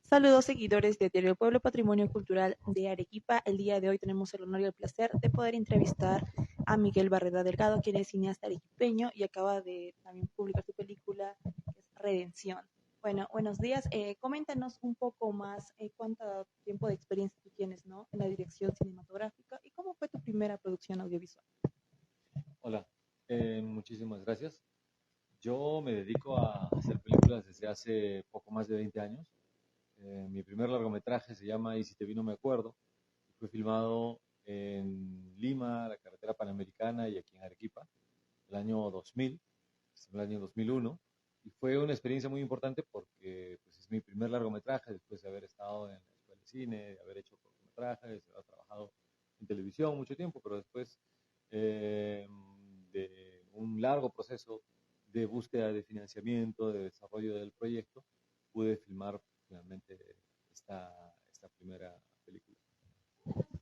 Saludos seguidores de Diario Pueblo Patrimonio Cultural de Arequipa. El día de hoy tenemos el honor y el placer de poder entrevistar a Miguel Barreda Delgado, quien es cineasta arequipeño y acaba de también publicar su película que es Redención. Bueno, buenos días. Coméntanos un poco más cuánto tiempo de experiencia tú tienes, ¿no?, en la dirección cinematográfica y cómo fue tu primera producción audiovisual. Hola, muchísimas gracias. Yo me dedico a hacer películas desde hace poco más de 20 años. Mi primer largometraje se llama Y si te vi no me acuerdo. Fue filmado en Lima, la carretera Panamericana y aquí en Arequipa, el año 2000, el año 2001. Y fue una experiencia muy importante porque pues, es mi primer largometraje después de haber estado en la escuela de cine, de haber hecho cortometrajes, de haber trabajado en televisión mucho tiempo, pero después eh, de un largo proceso de búsqueda de financiamiento, de desarrollo del proyecto, pude filmar finalmente esta primera película.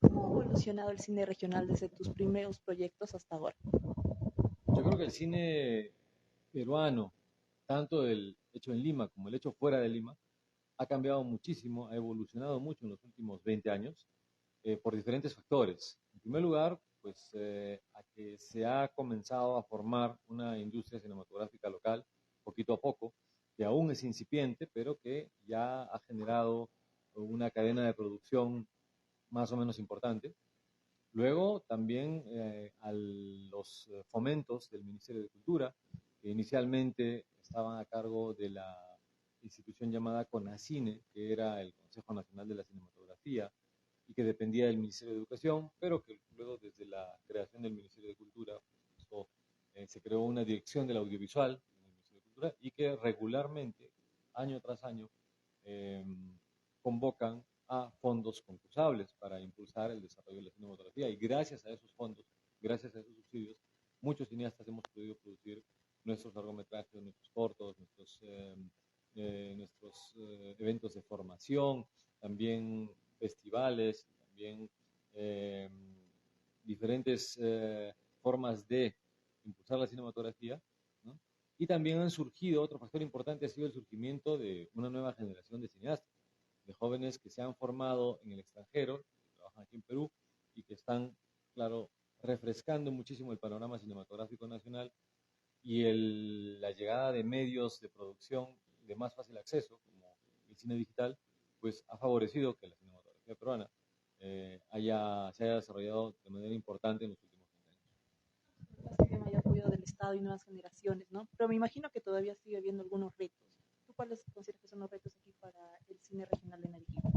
¿Cómo ha evolucionado el cine regional desde tus primeros proyectos hasta ahora? Yo creo que el cine peruano, tanto el hecho en Lima como el hecho fuera de Lima, ha cambiado muchísimo, ha evolucionado mucho en los últimos 20 años por diferentes factores. En primer lugar, pues a que se ha comenzado a formar una industria cinematográfica local, poquito a poco, que aún es incipiente, pero que ya ha generado una cadena de producción más o menos importante. Luego también a los fomentos del Ministerio de Cultura, que inicialmente estaban a cargo de la institución llamada CONACINE, que era el Consejo Nacional de la Cinematografía, y que dependía del Ministerio de Educación, pero que luego desde la creación del Ministerio de Cultura se creó una dirección del audiovisual en el Ministerio de Cultura y que regularmente, año tras año, eh, convocan a fondos concursables para impulsar el desarrollo de la cinematografía y gracias a esos fondos, gracias a esos subsidios, muchos cineastas hemos podido producir nuestros largometrajes, nuestros cortos, nuestros eventos de formación, también festivales, también eh, diferentes formas de impulsar la cinematografía, ¿no? Y también han surgido, otro factor importante ha sido el surgimiento de una nueva generación de cineastas, de jóvenes que se han formado en el extranjero, que trabajan aquí en Perú y que están, claro, refrescando muchísimo el panorama cinematográfico nacional y la llegada de medios de producción de más fácil acceso, como el cine digital, pues ha favorecido que la cinematografía peruana se haya desarrollado de manera importante en los últimos 20 años. Este mayor apoyo del Estado y nuevas generaciones, ¿no? Pero me imagino que todavía sigue habiendo algunos retos. ¿Tú cuáles consideras que son los retos aquí para el cine regional en Arequipa?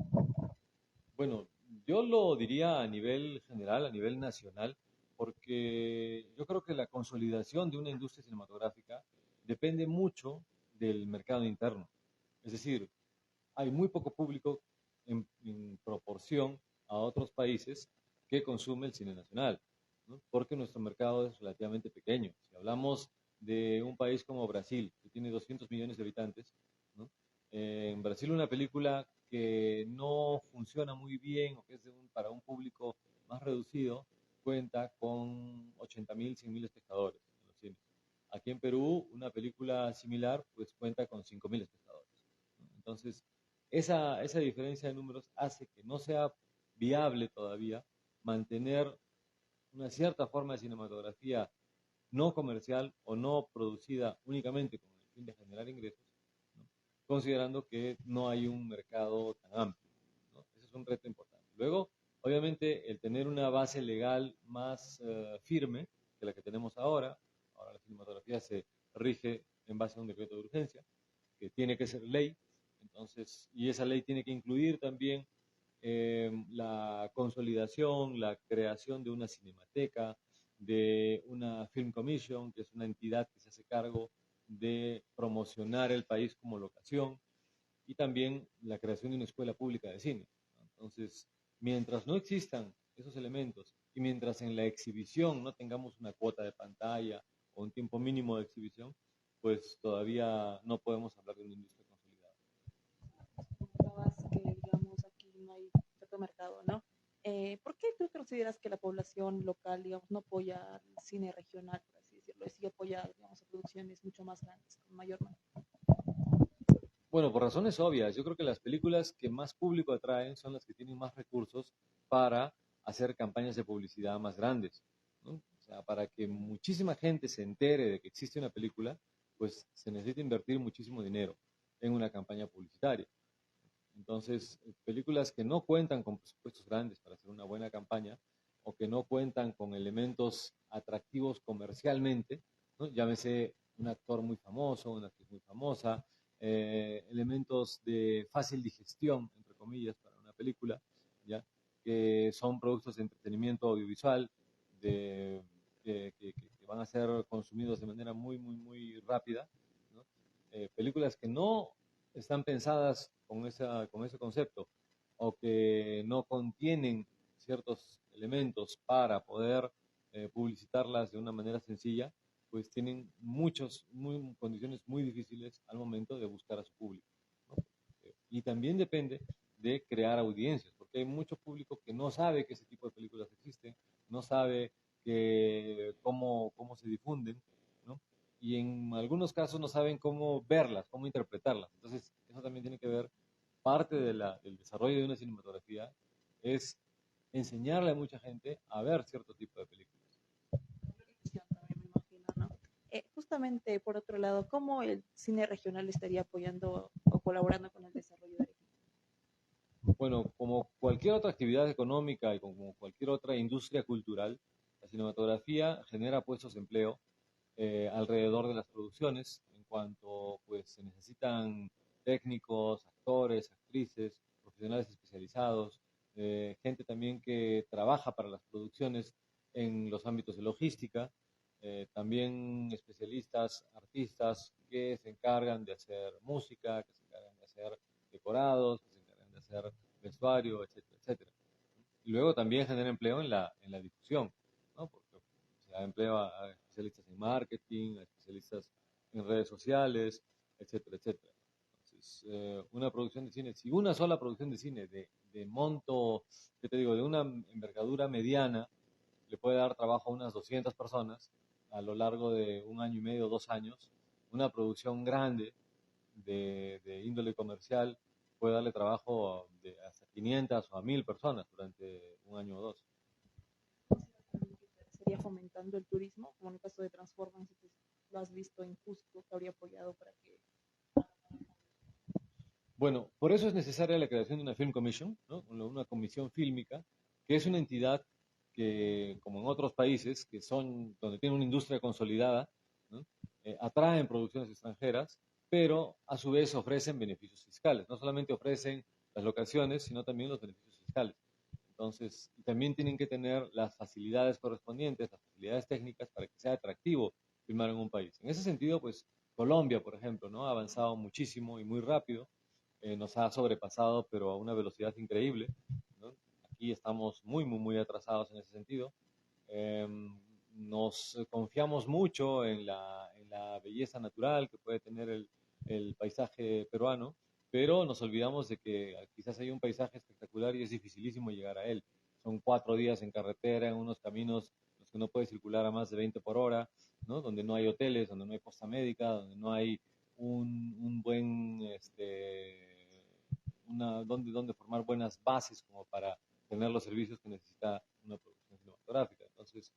Bueno, yo lo diría a nivel general, a nivel nacional, porque yo creo que la consolidación de una industria cinematográfica depende mucho del mercado interno. Es decir, hay muy poco público en proporción a otros países que consume el cine nacional, ¿no? Porque nuestro mercado es relativamente pequeño. Si hablamos de un país como Brasil, que tiene 200 millones de habitantes, ¿no? En Brasil una película que no funciona muy bien o que es para un público más reducido, cuenta con 80.000, 100.000 espectadores en los cines. Aquí en Perú, una película similar pues cuenta con 5.000 espectadores, ¿no? Entonces, esa diferencia de números hace que no sea viable todavía mantener una cierta forma de cinematografía no comercial o no producida únicamente con el fin de generar ingresos, ¿no? Considerando que no hay un mercado tan amplio, ¿no? Ese es un reto importante. Luego, obviamente, el tener una base legal más firme que la que tenemos ahora. Ahora la cinematografía se rige en base a un decreto de urgencia, que tiene que ser ley, entonces, y esa ley tiene que incluir también la consolidación, la creación de una cinemateca, de una Film Commission, que es una entidad que se hace cargo de promocionar el país como locación, y también la creación de una escuela pública de cine, ¿no? Entonces, mientras no existan esos elementos y mientras en la exhibición no tengamos una cuota de pantalla o un tiempo mínimo de exhibición, pues todavía no podemos hablar de una industria consolidada. Comentabas que, digamos, aquí no hay cierto mercado, ¿no? ¿Por qué tú consideras que la población local, digamos, no apoya al cine regional, por así decirlo, y sí apoya, digamos, a producciones mucho más grandes, con mayor margen? Bueno, por razones obvias, yo creo que las películas que más público atraen son las que tienen más recursos para hacer campañas de publicidad más grandes, ¿no? O sea, para que muchísima gente se entere de que existe una película, pues se necesita invertir muchísimo dinero en una campaña publicitaria. Entonces, películas que no cuentan con presupuestos grandes para hacer una buena campaña o que no cuentan con elementos atractivos comercialmente, ¿no? Llámese un actor muy famoso, una actriz muy famosa, elementos de fácil digestión, entre comillas, para una película, ¿ya? Que son productos de entretenimiento audiovisual que van a ser consumidos de manera muy, muy, muy rápida, ¿no? Películas que no están pensadas con ese concepto o que no contienen ciertos elementos para poder publicitarlas de una manera sencilla, pues tienen condiciones muy difíciles al momento de buscar a su público, ¿no? Y también depende de crear audiencias, porque hay mucho público que no sabe que ese tipo de películas existen, no sabe cómo se difunden, ¿no? Y en algunos casos no saben cómo verlas, cómo interpretarlas. Entonces, eso también tiene que ver, parte del desarrollo de una cinematografía es enseñarle a mucha gente a ver cierto tipo de películas. También me imagino, ¿no? Justamente, por otro lado, ¿cómo el cine regional estaría apoyando o colaborando con el desarrollo de Arequipa? Bueno, como cualquier otra actividad económica y como cualquier otra industria cultural, la cinematografía genera puestos de empleo alrededor de las producciones, en cuanto pues se necesitan técnicos, actores, actrices, profesionales especializados, gente también que trabaja para las producciones en los ámbitos de logística, también especialistas, artistas que se encargan de hacer música, que se encargan de hacer decorados, que se encargan de hacer vestuario, etcétera, etcétera. Y luego también genera empleo en la difusión, ¿no? Porque se da empleo a especialistas en marketing, a especialistas en redes sociales, etcétera, etcétera. Entonces, una producción de cine, si una sola producción de cine de monto, ¿qué te digo?, de una envergadura mediana, le puede dar trabajo a unas 200 personas a lo largo de un año y medio, 2 años. Una producción grande de índole comercial puede darle trabajo de hasta 500 o a 1000 personas durante un año o dos. ¿Sería fomentando el turismo? Como en el caso de Transformers, si tú lo has visto en Cusco, que habría apoyado para que... Bueno, por eso es necesaria la creación de una Film Commission, ¿no? Una comisión fílmica, que es una entidad que, como en otros países, que son donde tiene una industria consolidada, ¿no? Atraen producciones extranjeras, pero a su vez ofrecen beneficios fiscales. No solamente ofrecen las locaciones, sino también los beneficios fiscales. Entonces, y también tienen que tener las facilidades correspondientes, las facilidades técnicas para que sea atractivo filmar en un país. En ese sentido, pues Colombia, por ejemplo, ¿no? Ha avanzado muchísimo y muy rápido, nos ha sobrepasado, pero a una velocidad increíble, ¿no? Aquí estamos muy, muy, muy atrasados en ese sentido. Eh, Nos confiamos mucho en la belleza natural que puede tener el paisaje peruano, pero nos olvidamos de que quizás hay un paisaje espectacular y es dificilísimo llegar a él. Son 4 días en carretera, en unos caminos en los que no puedes circular a más de 20 por hora, ¿no? Donde no hay hoteles, donde no hay posta médica, donde no hay un buen, donde formar buenas bases como para tener los servicios que necesita una producción cinematográfica. Entonces,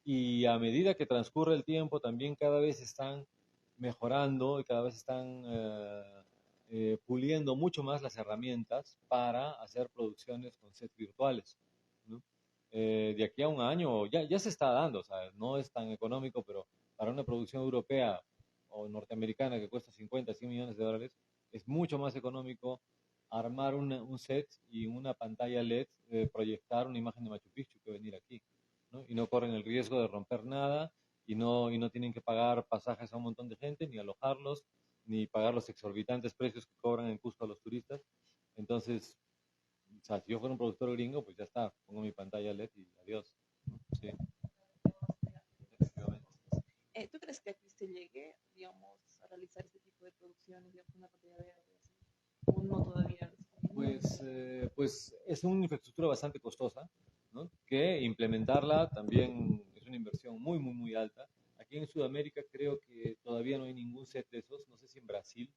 y a medida que transcurre el tiempo, también cada vez están mejorando y cada vez están puliendo mucho más las herramientas para hacer producciones con sets virtuales, ¿no? De aquí a un año ya se está dando, o sea, no es tan económico, pero para una producción europea o norteamericana que cuesta 50, 100 millones de dólares, es mucho más económico armar un set y una pantalla LED, proyectar una imagen de Machu Picchu que venir aquí, ¿no? Y no corren el riesgo de romper nada y no tienen que pagar pasajes a un montón de gente, ni alojarlos, ni pagar los exorbitantes precios que cobran en Cusco a los turistas. Entonces, o sea, si yo fuera un productor gringo, pues ya está, pongo mi pantalla LED y adiós, ¿no? Sí, efectivamente. ¿Tú crees que aquí se llegue, digamos, a realizar este tipo de producciones, digamos, una pantalla verde, así? ¿O no todavía? Pues es una infraestructura bastante costosa, ¿no? Que implementarla también es una inversión muy, muy, muy alta. Aquí en Sudamérica creo que todavía no hay ningún set de esos, no sé si en Brasil,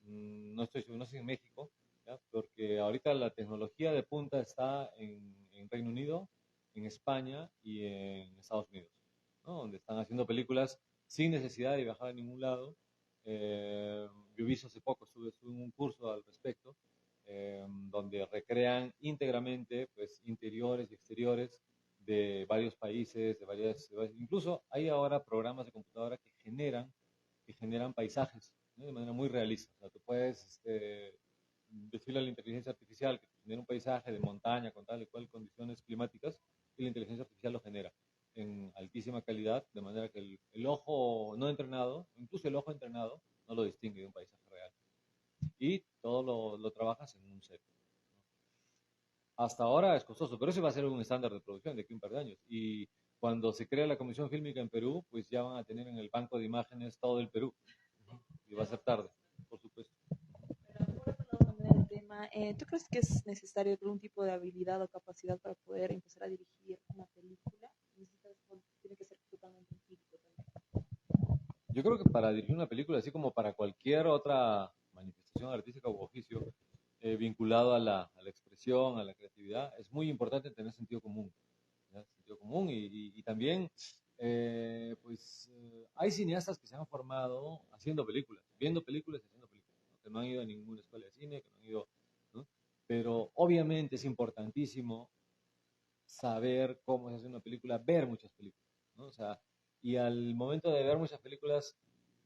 no estoy seguro, no sé si en México, ¿ya? Porque ahorita la tecnología de punta está en Reino Unido, en España y en Estados Unidos, ¿no? Donde están haciendo películas sin necesidad de viajar a ningún lado. Eh, yo vi hace poco, estuve en un curso al respecto, donde recrean íntegramente pues, interiores y exteriores de varios países, incluso hay ahora programas de computadora que generan paisajes, ¿no? De manera muy realista. O sea, tú puedes decirle a la inteligencia artificial que genere un paisaje de montaña con tal y cual condiciones climáticas y la inteligencia artificial lo genera en altísima calidad, de manera que el ojo no entrenado, incluso el ojo entrenado, no lo distingue de un paisaje real. Y todo lo trabajas en un set. Hasta ahora es costoso, pero eso va a ser un estándar de producción de aquí a un par de años. Y cuando se crea la Comisión Fílmica en Perú, pues ya van a tener en el banco de imágenes todo el Perú. Y va a ser tarde, por supuesto. Pero por otro lado, cambiando el tema, ¿tú crees que es necesario algún tipo de habilidad o capacidad para poder empezar a dirigir una película? ¿Necesitas, o tiene que ser totalmente empírico también? Yo creo que para dirigir una película, así como para cualquier otra manifestación artística u oficio vinculado a la expresión, a la creatividad, es muy importante tener sentido común. ¿Ya? Sentido común y también hay cineastas que se han formado haciendo películas, viendo películas y haciendo películas, ¿no? Que no han ido a ninguna escuela de cine, que no han ido, ¿no? Pero obviamente es importantísimo saber cómo se hace una película, ver muchas películas, ¿no? O sea, y al momento de ver muchas películas,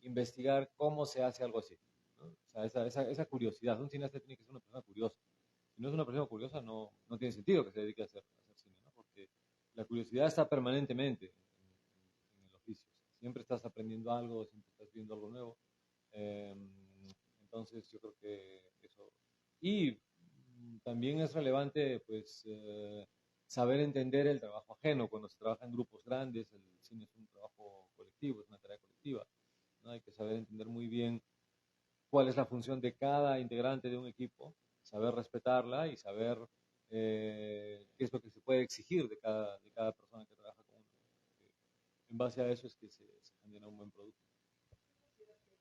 investigar cómo se hace algo así, ¿no? O sea, esa curiosidad. Un cineasta tiene que ser una persona curiosa. Si no es una persona curiosa, no tiene sentido que se dedique a hacer cine, ¿no? Porque la curiosidad está permanentemente en el oficio. Siempre estás aprendiendo algo, siempre estás viendo algo nuevo. Eh, entonces, yo creo que eso. Y también es relevante, pues, saber entender el trabajo ajeno. Cuando se trabaja en grupos grandes, el cine es un trabajo colectivo, es una tarea colectiva, ¿no? Hay que saber entender muy bien cuál es la función de cada integrante de un equipo, saber respetarla y saber qué es lo que se puede exigir de cada persona que trabaja con uno. Porque en base a eso es que se genera un buen producto.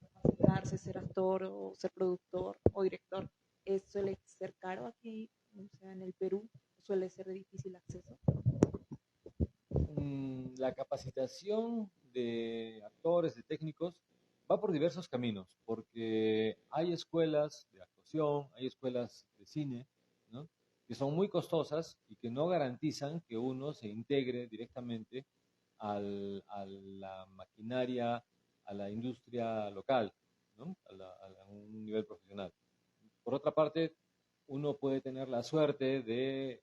Capacitarse, ser actor o ser productor o director, suele ser caro aquí, o sea, en el Perú, suele ser de difícil acceso. La capacitación de actores, de técnicos, va por diversos caminos, porque hay escuelas de actuación, hay escuelas de cine, ¿no? Que son muy costosas y que no garantizan que uno se integre directamente a la maquinaria, a la industria local, ¿no? A un nivel profesional. Por otra parte, uno puede tener la suerte de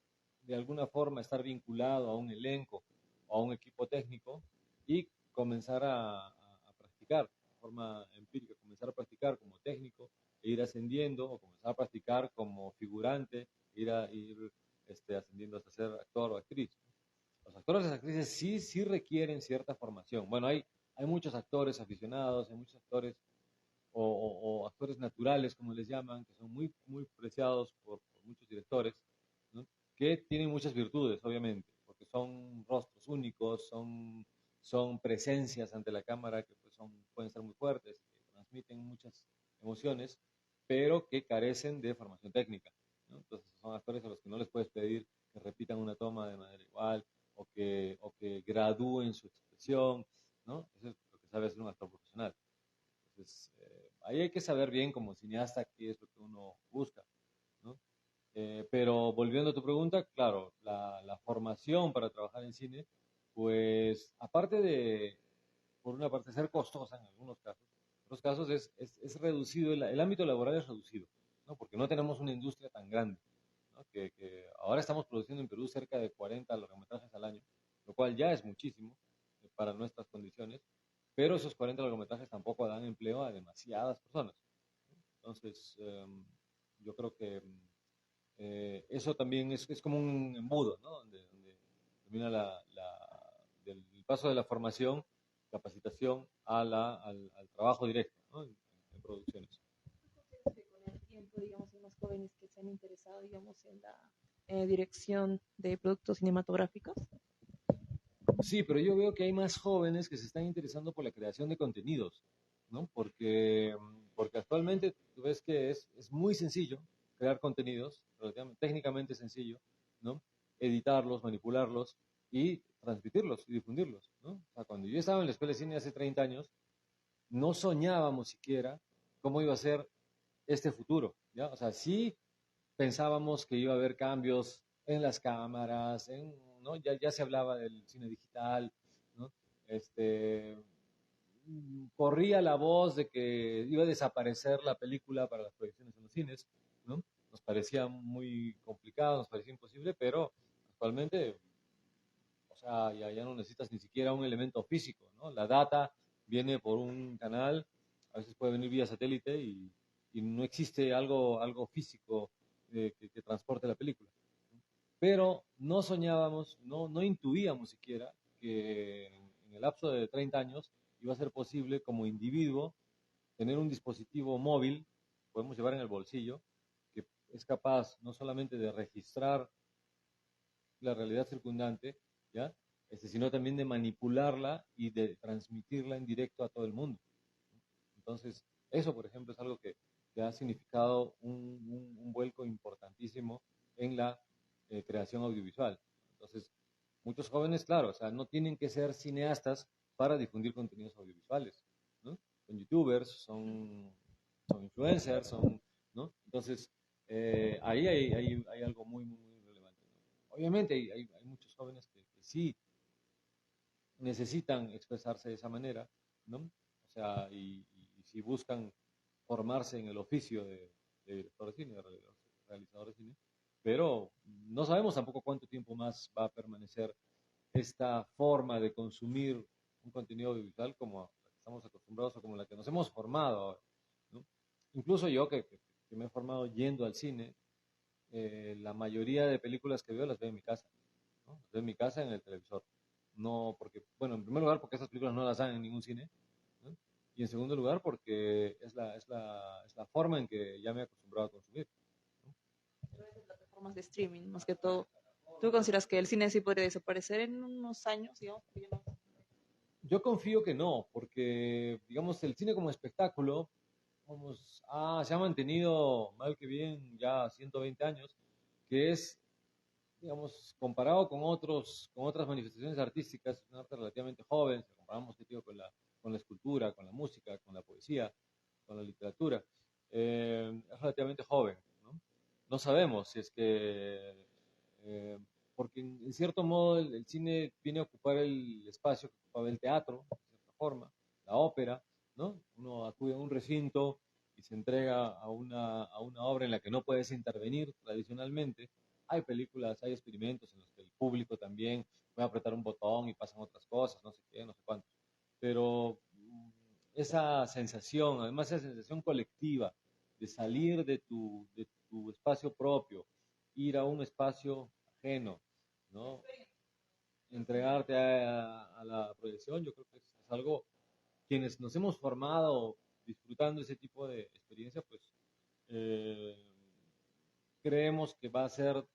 alguna forma estar vinculado a un elenco o a un equipo técnico y comenzar a practicar de forma empírica, comenzar a practicar como técnico e ir ascendiendo o comenzar a practicar como figurante, ir ascendiendo hasta ser actor o actriz. Los actores y las actrices sí requieren cierta formación. Bueno, hay muchos actores aficionados, hay muchos actores o actores naturales, como les llaman, que son muy preciados por muchos directores, ¿no? Que tienen muchas virtudes, obviamente, porque son rostros únicos, son presencias ante la cámara que pues, pueden ser muy fuertes, que transmiten muchas emociones, pero que carecen de formación técnica, ¿no? Entonces son actores a los que no les puedes pedir que repitan una toma de manera igual o que gradúen su expresión, ¿no? Eso es lo que sabe hacer un actor profesional. Entonces, ahí hay que saber bien como cineasta qué es lo que uno busca, ¿no? Pero volviendo a tu pregunta, claro, la formación para trabajar en cine, pues aparte de, por una parte, ser costosa en algunos casos, en otros casos es reducido, el ámbito laboral es reducido, ¿no? Porque no tenemos una industria tan grande, ¿no? Que ahora estamos produciendo en Perú cerca de 40 largometrajes al año, lo cual ya es muchísimo para nuestras condiciones, pero esos 40 largometrajes tampoco dan empleo a demasiadas personas. Entonces, yo creo que eso también es como un embudo, ¿no? Donde termina del paso de la formación, capacitación al trabajo directo, ¿no? En producciones. ¿Tú consideras que con el tiempo, digamos, hay más jóvenes que se han interesado, digamos, en la dirección de productos cinematográficos? Sí, pero yo veo que hay más jóvenes que se están interesando por la creación de contenidos, ¿no? Porque porque actualmente tú ves que es muy sencillo crear contenidos, relativamente, técnicamente sencillo, ¿no? Editarlos, manipularlos y transmitirlos y difundirlos, ¿no? O sea, cuando yo estaba en la escuela de cine hace 30 años, no soñábamos siquiera cómo iba a ser este futuro, ¿ya? O sea, sí pensábamos que iba a haber cambios en las cámaras, ¿no? Ya se hablaba del cine digital, ¿no? Este, corría la voz de que iba a desaparecer la película para las proyecciones en los cines, ¿no? Nos parecía muy complicado, nos parecía imposible, pero actualmente, o sea, ya no necesitas ni siquiera un elemento físico, ¿no? La data viene por un canal, a veces puede venir vía satélite y no existe algo físico que transporte la película. Pero no soñábamos, no intuíamos siquiera que en el lapso de 30 años iba a ser posible como individuo tener un dispositivo móvil, podemos llevar en el bolsillo, que es capaz no solamente de registrar la realidad circundante, ¿ya? Sino también de manipularla y de transmitirla en directo a todo el mundo. Entonces, eso, por ejemplo, es algo que ha significado un vuelco importantísimo en la creación audiovisual. Entonces, muchos jóvenes, claro, o sea, no tienen que ser cineastas para difundir contenidos audiovisuales, ¿no? Son youtubers, son influencers, ¿no? Entonces, ahí hay algo muy relevante, ¿no? Obviamente hay muchos jóvenes que sí necesitan expresarse de esa manera, ¿no? O sea, y si buscan formarse en el oficio de director de cine, de realizador de cine, pero no sabemos tampoco cuánto tiempo más va a permanecer esta forma de consumir un contenido audiovisual como la que estamos acostumbrados o como la que nos hemos formado ahora, ¿no? Incluso yo que me he formado yendo al cine, la mayoría de películas que veo las veo en mi casa, ¿no? Las veo en mi casa en el televisor. No, porque, bueno, en primer lugar, porque esas películas no las dan en ningún cine, ¿no? Y en segundo lugar, porque es la forma en que ya me he acostumbrado a consumir, ¿no? Plataformas de streaming, más que todo. ¿Tú consideras que el cine sí podría desaparecer en unos años, digamos? Yo confío que no, porque, digamos, el cine como espectáculo se ha mantenido mal que bien ya 120 años, que es, digamos, comparado con otras manifestaciones artísticas, es un arte relativamente joven, si comparamos, ¿qué digo? Con la escultura, con la música, con la poesía, con la literatura, es relativamente joven, ¿no? No sabemos si es que, eh, porque en cierto modo el cine viene a ocupar el espacio que ocupaba el teatro, de cierta forma, la ópera, ¿no? Uno acude a un recinto y se entrega a una obra en la que no puedes intervenir tradicionalmente. Hay películas, hay experimentos en los que el público también puede apretar un botón y pasan otras cosas, no sé qué, no sé cuánto. Pero esa sensación, además esa sensación colectiva de salir de tu espacio propio, ir a un espacio ajeno, ¿no? Entregarte a la proyección, yo creo que es algo, quienes nos hemos formado disfrutando ese tipo de experiencia, pues eh, creemos que va a ser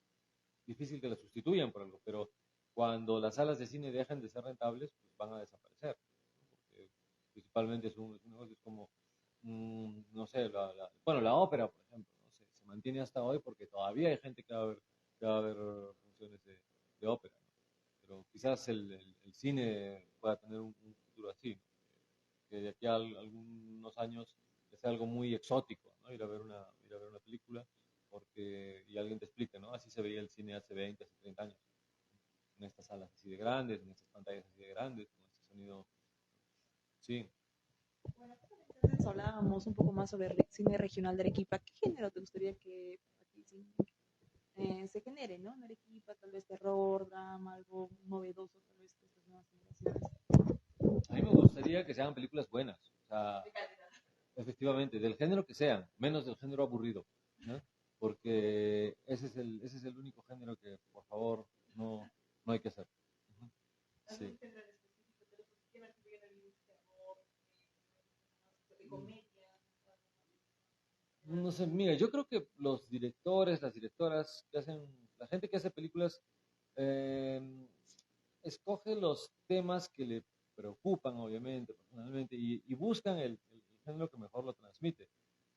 difícil que la sustituyan por algo, pero cuando las salas de cine dejan de ser rentables, pues van a desaparecer, ¿no? Porque principalmente es un negocio, es como, no sé, bueno, la ópera, por ejemplo, ¿no? Se mantiene hasta hoy porque todavía hay gente que va a ver funciones de ópera, ¿no? Pero quizás el cine pueda tener un futuro así, ¿no? Que de aquí a algunos años sea algo muy exótico, ¿no? Ir a ver una película y alguien te explique, ¿no? Así se veía el cine hace 20, hace 30 años, en estas salas así de grandes, en estas pantallas así de grandes, con este sonido, sí. Entonces hablábamos un poco más sobre el cine regional de Arequipa. ¿Qué género te gustaría que aquí se genere, ¿no? En Arequipa, tal vez terror, drama, algo novedoso, tal vez de estas nuevas generaciones. A mí me gustaría que se hagan películas buenas, o sea, efectivamente, del género que sean, menos del género aburrido, ¿no? Porque ese es el único género que, por favor, no hay que hacer. Ujú. Sí. No sé, mira, yo creo que los directores, las directoras que hacen, la gente que hace películas, eh, escoge los temas que le preocupan, obviamente, personalmente, y buscan el género que mejor lo transmite.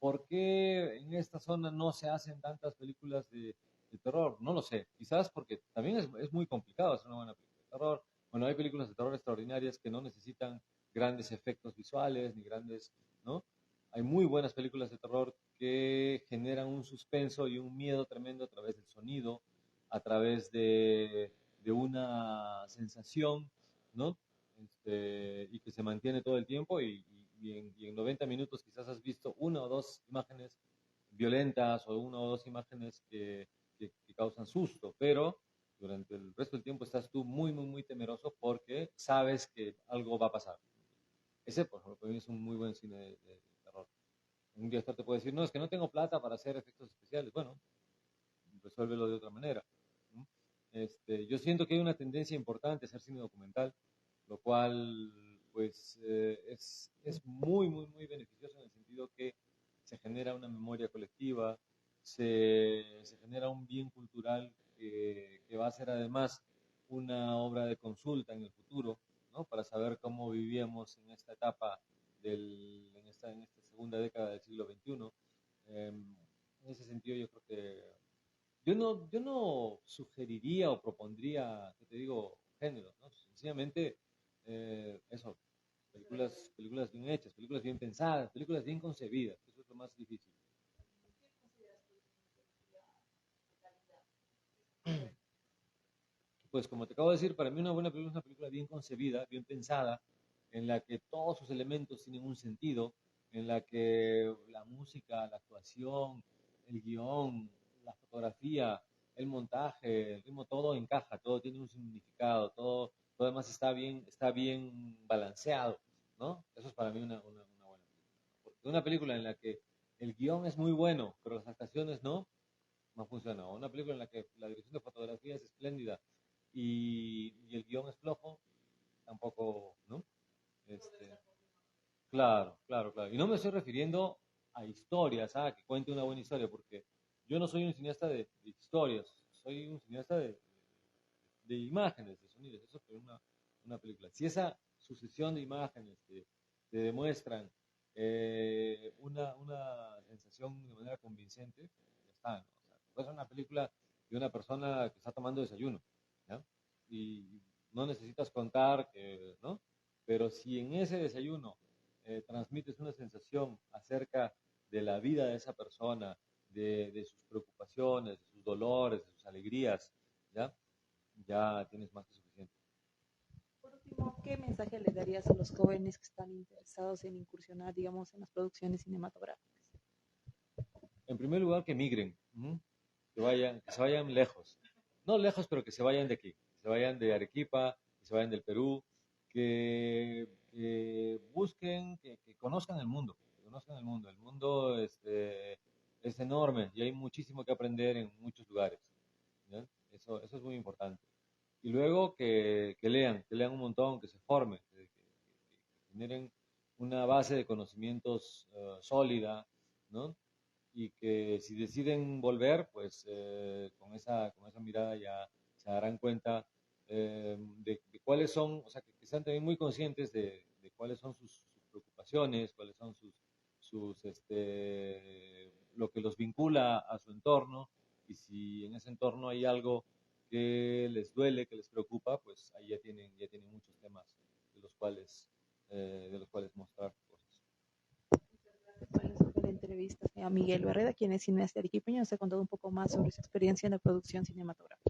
¿por qué en esta zona no se hacen tantas películas de terror? No lo sé, quizás porque también es muy complicado hacer una buena película de terror. Bueno, hay películas de terror extraordinarias que no necesitan grandes efectos visuales ni grandes, ¿no? Hay muy buenas películas de terror que generan un suspenso y un miedo tremendo a través del sonido, a través de una sensación, ¿no? Y que se mantiene todo el tiempo y en 90 minutos quizás has visto una o dos imágenes violentas o una o dos imágenes que causan susto, pero durante el resto del tiempo estás tú muy, muy, muy temeroso porque sabes que algo va a pasar. Ese, por ejemplo, para mí es un muy buen cine de terror. Un director te puede decir, no, es que no tengo plata para hacer efectos especiales. Bueno, resuélvelo de otra manera, ¿no? Yo siento que hay una tendencia importante a hacer cine documental, lo cual pues es muy, muy, muy beneficioso en el sentido que se genera una memoria colectiva, se genera un bien cultural que va a ser además una obra de consulta en el futuro, ¿no? Para saber cómo vivíamos en esta etapa, en esta segunda década del siglo XXI. En ese sentido yo creo que yo no sugeriría o propondría, ¿qué te digo?, géneros, ¿no? Sencillamente, eso, películas bien hechas, películas bien pensadas, películas bien concebidas, eso es lo más difícil. Pues como te acabo de decir, para mí una buena película es una película bien concebida, bien pensada, en la que todos sus elementos tienen un sentido, en la que la música, la actuación, el guión, la fotografía, el montaje, el ritmo, todo encaja, todo tiene un significado, todo además está bien balanceado, ¿no? Eso es para mí una buena película. Porque una película en la que el guión es muy bueno, pero las actuaciones no funciona. O una película en la que la dirección de fotografía es espléndida y el guión es flojo, tampoco, ¿no? Este, claro, claro, claro. Y no me estoy refiriendo a historias, que cuente una buena historia, porque yo no soy un cineasta de historias, soy un cineasta de imágenes, de sonidos, eso es una película. Si esa sucesión de imágenes que te demuestran una sensación de manera convincente, ya está, ¿no? O sea, puede ser una película de una persona que está tomando desayuno, ¿ya? Y no necesitas contar, ¿no? Pero si en ese desayuno transmites una sensación acerca de la vida de esa persona, de sus preocupaciones, de sus dolores, de sus alegrías, ¿ya? Ya tienes más que suficiente. Por último, ¿qué mensaje le darías a los jóvenes que están interesados en incursionar, digamos, en las producciones cinematográficas? En primer lugar, que migren, ¿m? Que se vayan lejos. No lejos, pero que se vayan de aquí. Que se vayan de Arequipa, que se vayan del Perú, que busquen, que conozcan el mundo. Que conozcan el mundo. El mundo es enorme y hay muchísimo que aprender en muchos lugares, ¿ya? Eso es muy importante. Y luego que lean un montón, que se formen, que generen una base de conocimientos sólida, ¿no? Y que si deciden volver, pues con esa mirada ya se darán cuenta de cuáles son, o sea, que sean también muy conscientes de cuáles son sus preocupaciones, cuáles son lo que los vincula a su entorno, y si en ese entorno hay algo que les duele, que les preocupa, pues ahí ya tienen muchos temas de los cuales mostrar cosas. Bueno, esa fue la entrevista a Miguel Barreda, quien es cineasta arequipeño, nos ha contado un poco más sobre su experiencia en la producción cinematográfica.